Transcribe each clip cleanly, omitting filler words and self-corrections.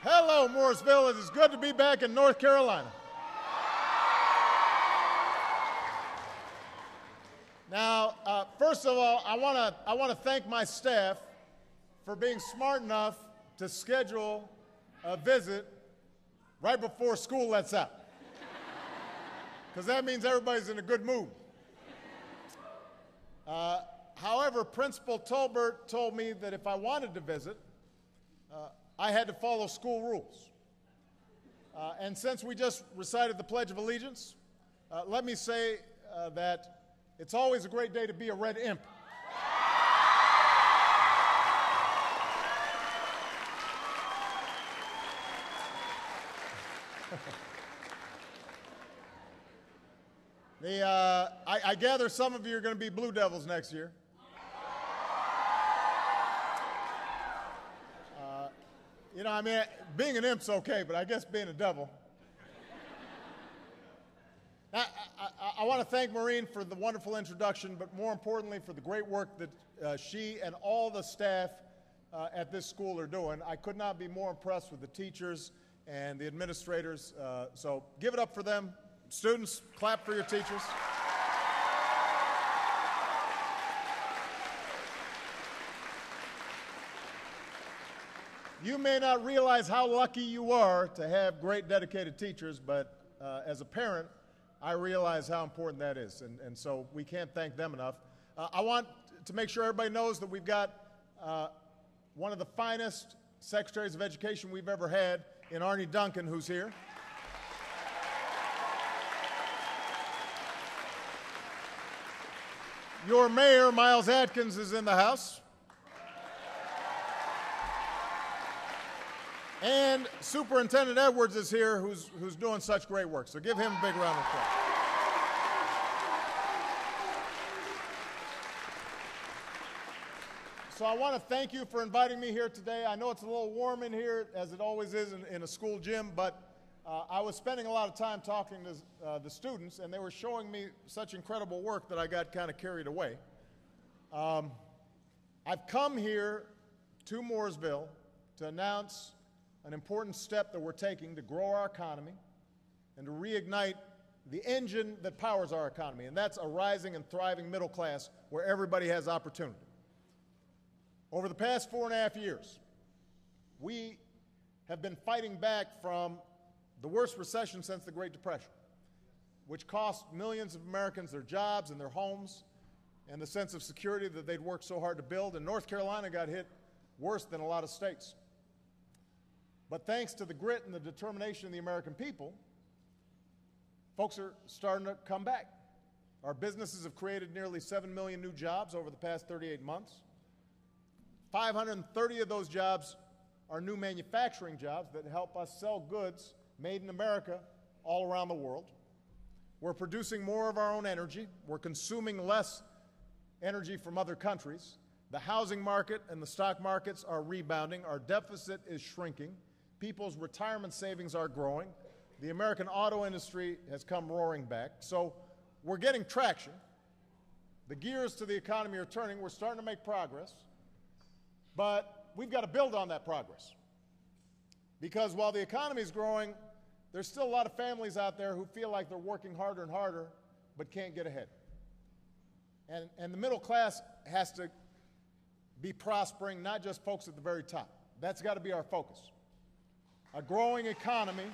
Hello, Mooresville. It is good to be back in North Carolina. Now, first of all, I want to thank my staff for being smart enough to schedule a visit right before school lets out, because that means everybody's in a good mood. However, Principal Tolbert told me that if I wanted to visit, I had to follow school rules. And since we just recited the Pledge of Allegiance, let me say that it's always a great day to be a red imp. I gather some of you are going to be Blue Devils next year. You know, I mean, being an imp's okay, but I guess being a devil. I want to thank Maureen for the wonderful introduction, but more importantly for the great work that she and all the staff at this school are doing. I could not be more impressed with the teachers and the administrators, so give it up for them. Students, clap for your teachers. You may not realize how lucky you are to have great dedicated teachers, but as a parent, I realize how important that is, and so we can't thank them enough. I want to make sure everybody knows that we've got one of the finest secretaries of education we've ever had in Arnie Duncan, who's here. Your mayor, Miles Atkins, is in the house. And Superintendent Edwards is here, who's doing such great work. So give him a big round of applause. So I want to thank you for inviting me here today. I know it's a little warm in here, as it always is in a school gym, but I was spending a lot of time talking to the students, and they were showing me such incredible work that I got kind of carried away. I've come here to Mooresville to announce an important step that we're taking to grow our economy and to reignite the engine that powers our economy, and that's a rising and thriving middle class where everybody has opportunity. Over the past 4.5 years, we have been fighting back from the worst recession since the Great Depression, which cost millions of Americans their jobs and their homes and the sense of security that they'd worked so hard to build, and North Carolina got hit worse than a lot of states. But thanks to the grit and the determination of the American people, folks are starting to come back. Our businesses have created nearly 7 million new jobs over the past 38 months. 530 of those jobs are new manufacturing jobs that help us sell goods made in America all around the world. We're producing more of our own energy. We're consuming less energy from other countries. The housing market and the stock markets are rebounding. Our deficit is shrinking. People's retirement savings are growing. The American auto industry has come roaring back. So we're getting traction. The gears to the economy are turning. We're starting to make progress. But we've got to build on that progress. Because while the economy is growing, there's still a lot of families out there who feel like they're working harder and harder but can't get ahead. And the middle class has to be prospering, not just folks at the very top. That's got to be our focus. A growing economy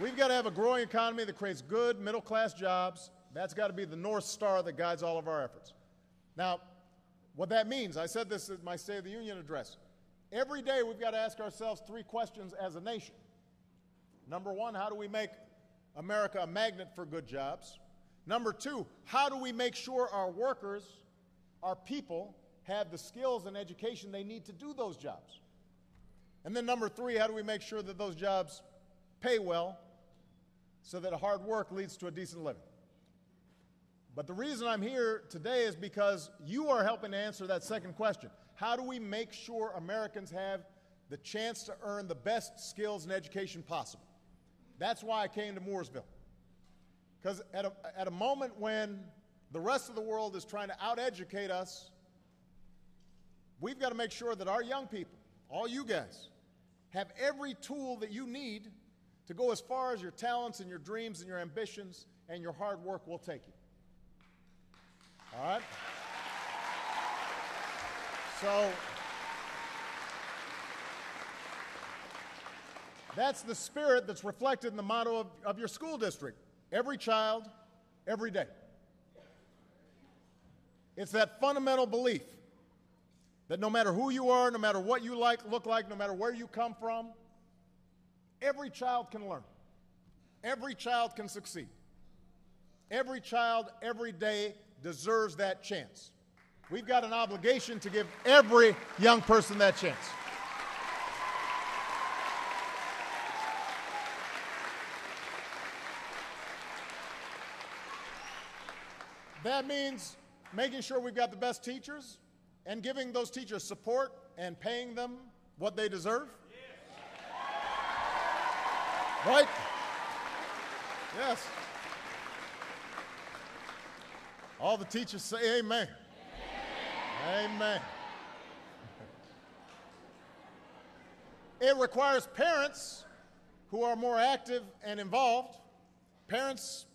we've got to have a growing economy that creates good middle-class jobs. That's got to be the North Star that guides all of our efforts. Now, what that means, I said this at my State of the Union address. Every day we've got to ask ourselves 3 questions as a nation. Number 1, how do we make America a magnet for good jobs? Number 2, how do we make sure our workers, our people, have the skills and education they need to do those jobs? And then number 3, how do we make sure that those jobs pay well so that hard work leads to a decent living? But the reason I'm here today is because you are helping to answer that second question. How do we make sure Americans have the chance to earn the best skills and education possible? That's why I came to Mooresville. Because at a moment when the rest of the world is trying to out-educate us we've got to make sure that our young people, all you guys, have every tool that you need to go as far as your talents and your dreams and your ambitions and your hard work will take you. All right? So that's the spirit that's reflected in the motto of your school district. Every child, every day. It's that fundamental belief that no matter who you are, no matter what you look like, no matter where you come from, every child can learn. Every child can succeed. Every child, every day deserves that chance. We've got an obligation to give every young person that chance. That means making sure we've got the best teachers and giving those teachers support and paying them what they deserve. Right? Yes. All the teachers say amen. Amen. Amen. It requires parents who are more active and involved. Parents,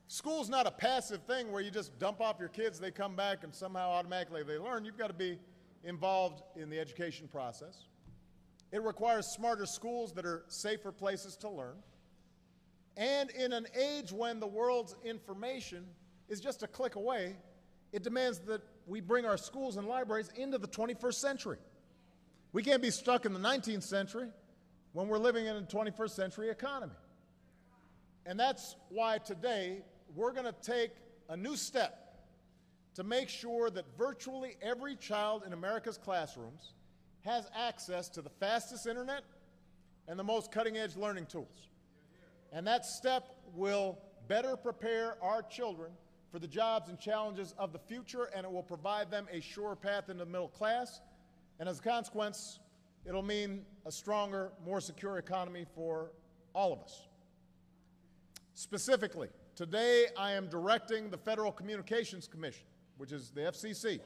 school's not a passive thing where you just dump off your kids, they come back, and somehow automatically they learn. You've got to be involved in the education process. It requires smarter schools that are safer places to learn. And in an age when the world's information is just a click away, it demands that we bring our schools and libraries into the 21st century. We can't be stuck in the 19th century when we're living in a 21st century economy. And that's why today we're going to take a new step to make sure that virtually every child in America's classrooms has access to the fastest internet and the most cutting-edge learning tools. And that step will better prepare our children for the jobs and challenges of the future, and it will provide them a sure path into the middle class. And as a consequence, it'll mean a stronger, more secure economy for all of us. Specifically, today I am directing the Federal Communications Commission, which is the FCC,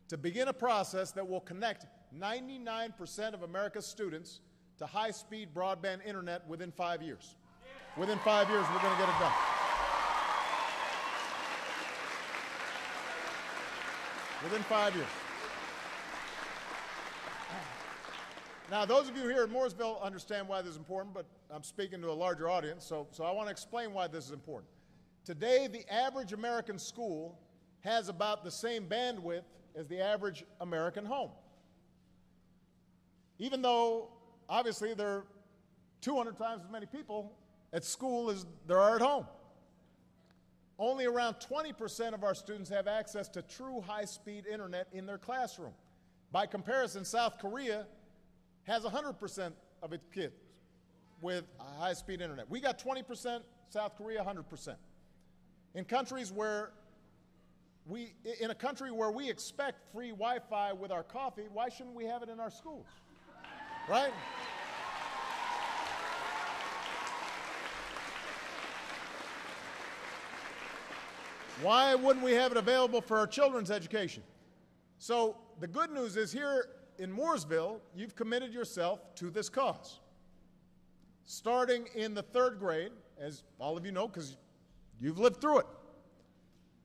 to begin a process that will connect 99% of America's students to high-speed broadband internet within 5 years. Within 5 years, we're going to get it done. Within 5 years. Now, those of you here in Mooresville understand why this is important, but I'm speaking to a larger audience, so I want to explain why this is important. Today, the average American school has about the same bandwidth as the average American home. Even though, obviously, there are 200 times as many people at school as there are at home. Only around 20% of our students have access to true high-speed internet in their classroom. By comparison, South Korea has 100% of its kids with high-speed internet. We got 20%, South Korea 100%. In a country where we expect free Wi-Fi with our coffee, why shouldn't we have it in our schools? Right? Why wouldn't we have it available for our children's education? So the good news is here in Mooresville, you've committed yourself to this cause. Starting in the 3rd grade, as all of you know because you've lived through it,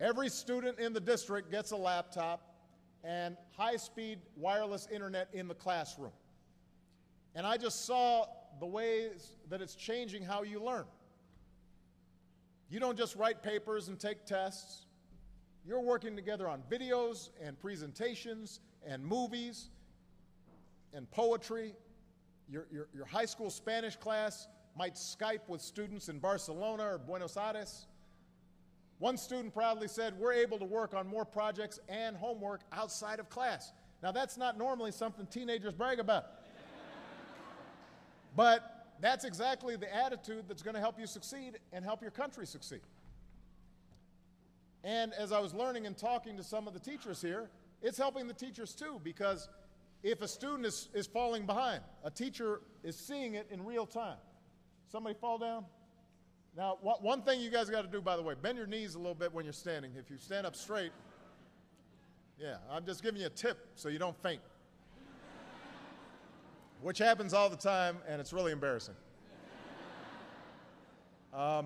every student in the district gets a laptop and high-speed wireless internet in the classroom. And I just saw the ways that it's changing how you learn. You don't just write papers and take tests. You're working together on videos and presentations and movies and poetry. Your high school Spanish class might Skype with students in Barcelona or Buenos Aires. One student proudly said, "We're able to work on more projects and homework outside of class." Now, that's not normally something teenagers brag about. But that's exactly the attitude that's going to help you succeed and help your country succeed. And as I was learning and talking to some of the teachers here, it's helping the teachers too, because if a student is falling behind, a teacher is seeing it in real time. Somebody fall down? Now, one thing you guys got to do, by the way, bend your knees a little bit when you're standing. If you stand up straight, Yeah, I'm just giving you a tip so you don't faint. Which happens all the time, and it's really embarrassing. But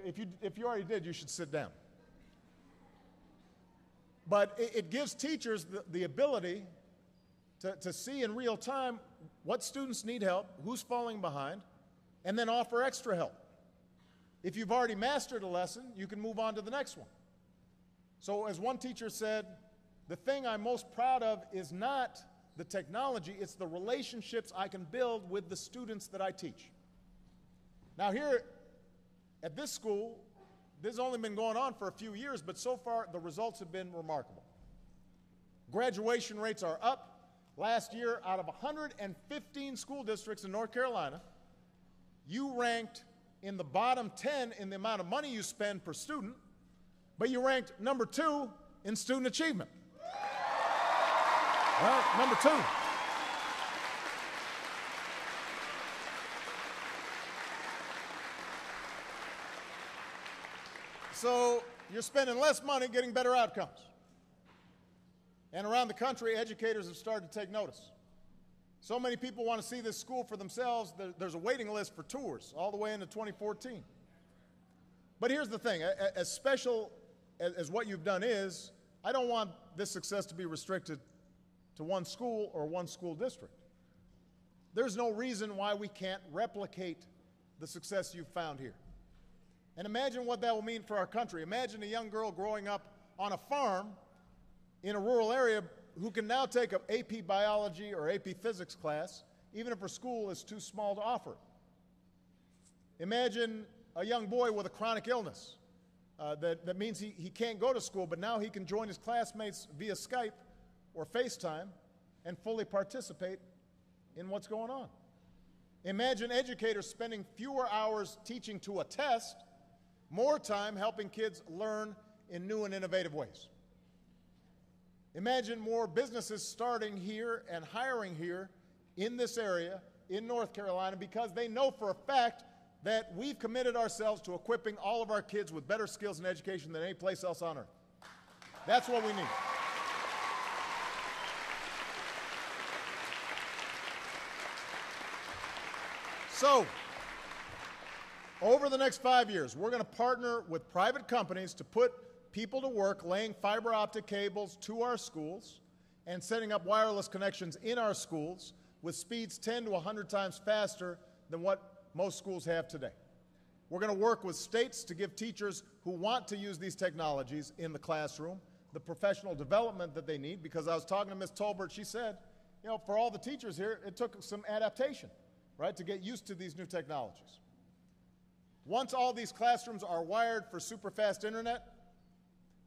if you already did, you should sit down. But it gives teachers the ability to see in real time what students need help, who's falling behind, and then offer extra help. If you've already mastered a lesson, you can move on to the next one. So as one teacher said, the thing I'm most proud of is not the technology, it's the relationships I can build with the students that I teach. Now here at this school, this has only been going on for a few years, but so far the results have been remarkable. Graduation rates are up. Last year, out of 115 school districts in North Carolina, you ranked in the bottom 10 in the amount of money you spend per student, but you ranked number 2 in student achievement. Well, number 2. So you're spending less money getting better outcomes. And around the country, educators have started to take notice. So many people want to see this school for themselves, there's a waiting list for tours all the way into 2014. But here's the thing, as special as what you've done is, I don't want this success to be restricted to one school or one school district. There's no reason why we can't replicate the success you've found here. And imagine what that will mean for our country. Imagine a young girl growing up on a farm in a rural area who can now take an AP biology or AP physics class, even if her school is too small to offer. Imagine a young boy with a chronic illness that means he can't go to school, but now he can join his classmates via Skype or FaceTime and fully participate in what's going on. Imagine educators spending fewer hours teaching to a test, more time helping kids learn in new and innovative ways. Imagine more businesses starting here and hiring here in this area in North Carolina because they know for a fact that we've committed ourselves to equipping all of our kids with better skills and education than any place else on earth. That's what we need. So, over the next 5 years, we're going to partner with private companies to put people to work laying fiber optic cables to our schools and setting up wireless connections in our schools with speeds 10 to 100 times faster than what most schools have today. We're going to work with states to give teachers who want to use these technologies in the classroom the professional development that they need, because I was talking to Ms. Tolbert, she said, you know, for all the teachers here, it took some adaptation, right, to get used to these new technologies. Once all these classrooms are wired for super fast internet,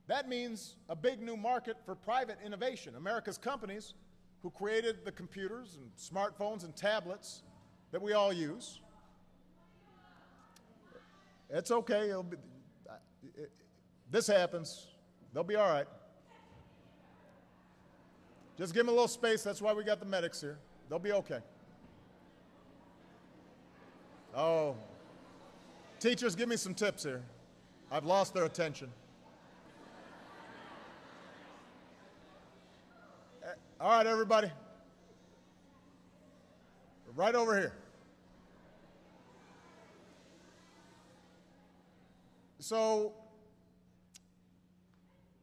that means a big new market for private innovation. America's companies who created the computers and smartphones and tablets that we all use. It's okay. This happens. They'll be all right. Just give them a little space. That's why we got the medics here. They'll be okay. Oh, teachers, give me some tips here. I've lost their attention. All right, everybody. Right over here. So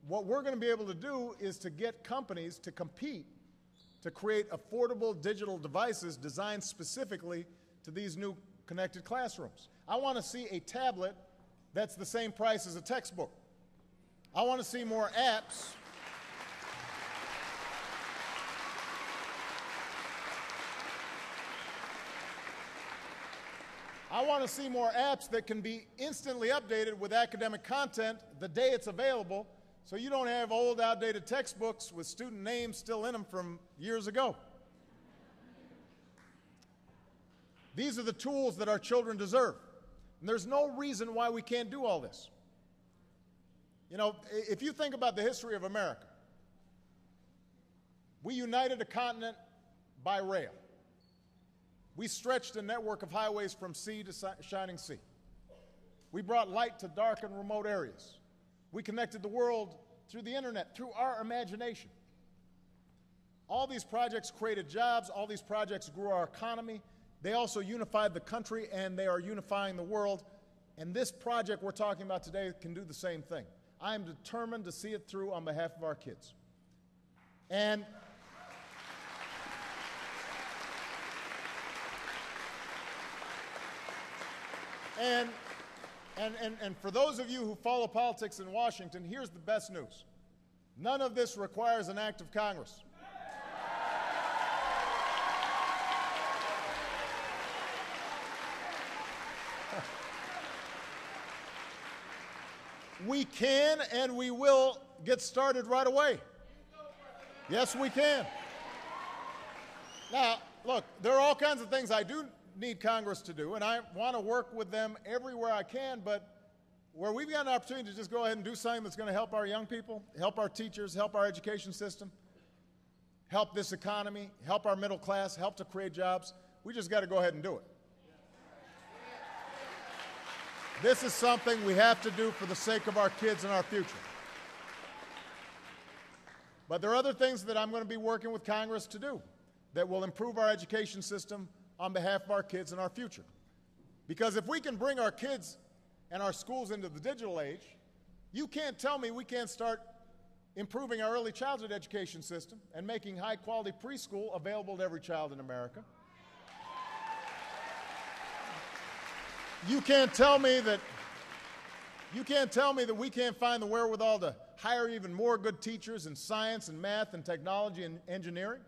what we're going to be able to do is to get companies to compete to create affordable digital devices designed specifically to these new connected classrooms. I want to see a tablet that's the same price as a textbook. I want to see more apps. I want to see more apps that can be instantly updated with academic content the day it's available, so you don't have old, outdated textbooks with student names still in them from years ago. These are the tools that our children deserve. And there's no reason why we can't do all this. You know, if you think about the history of America, we united a continent by rail. We stretched a network of highways from sea to shining sea. We brought light to dark and remote areas. We connected the world through the internet, through our imagination. All these projects created jobs. All these projects grew our economy. They also unified the country, and they are unifying the world. And this project we're talking about today can do the same thing. I am determined to see it through on behalf of our kids. And for those of you who follow politics in Washington, here's the best news. None of this requires an act of Congress. We can and we will get started right away. Yes, we can. Now, look, there are all kinds of things I do need Congress to do, and I want to work with them everywhere I can, but where we've got an opportunity to just go ahead and do something that's going to help our young people, help our teachers, help our education system, help this economy, help our middle class, help to create jobs, we just got to go ahead and do it. This is something we have to do for the sake of our kids and our future. But there are other things that I'm going to be working with Congress to do that will improve our education system on behalf of our kids and our future. Because if we can bring our kids and our schools into the digital age, you can't tell me we can't start improving our early childhood education system and making high-quality preschool available to every child in America. You can't tell me that we can't find the wherewithal to hire even more good teachers in science and math and technology and engineering.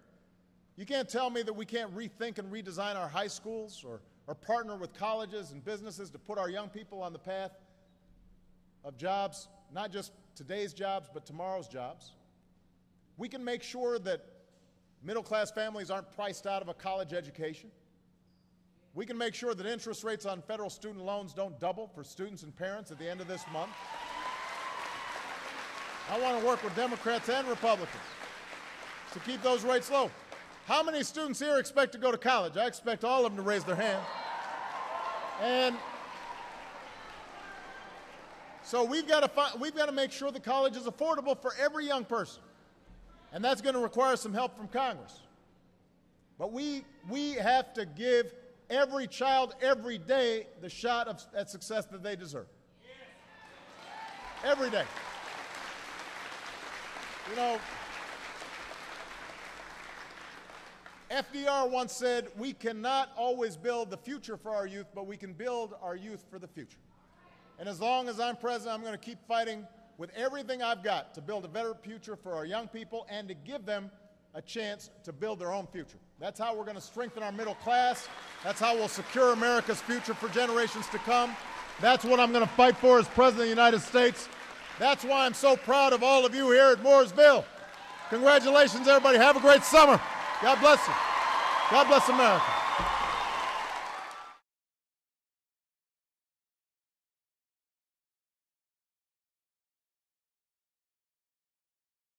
You can't tell me that we can't rethink and redesign our high schools or partner with colleges and businesses to put our young people on the path of jobs, not just today's jobs, but tomorrow's jobs. We can make sure that middle-class families aren't priced out of a college education. We can make sure that interest rates on federal student loans don't double for students and parents at the end of this month. I want to work with Democrats and Republicans to keep those rates low. How many students here expect to go to college? I expect all of them to raise their hand. And so we've got to make sure the college is affordable for every young person. And that's going to require some help from Congress. But we have to give every child, every day, the shot at success that they deserve. Every day. You know, FDR once said, we cannot always build the future for our youth, but we can build our youth for the future. And as long as I'm president, I'm going to keep fighting with everything I've got to build a better future for our young people and to give them a chance to build their own future. That's how we're going to strengthen our middle class. That's how we'll secure America's future for generations to come. That's what I'm going to fight for as President of the United States. That's why I'm so proud of all of you here at Mooresville. Congratulations, everybody. Have a great summer. God bless you. God bless America.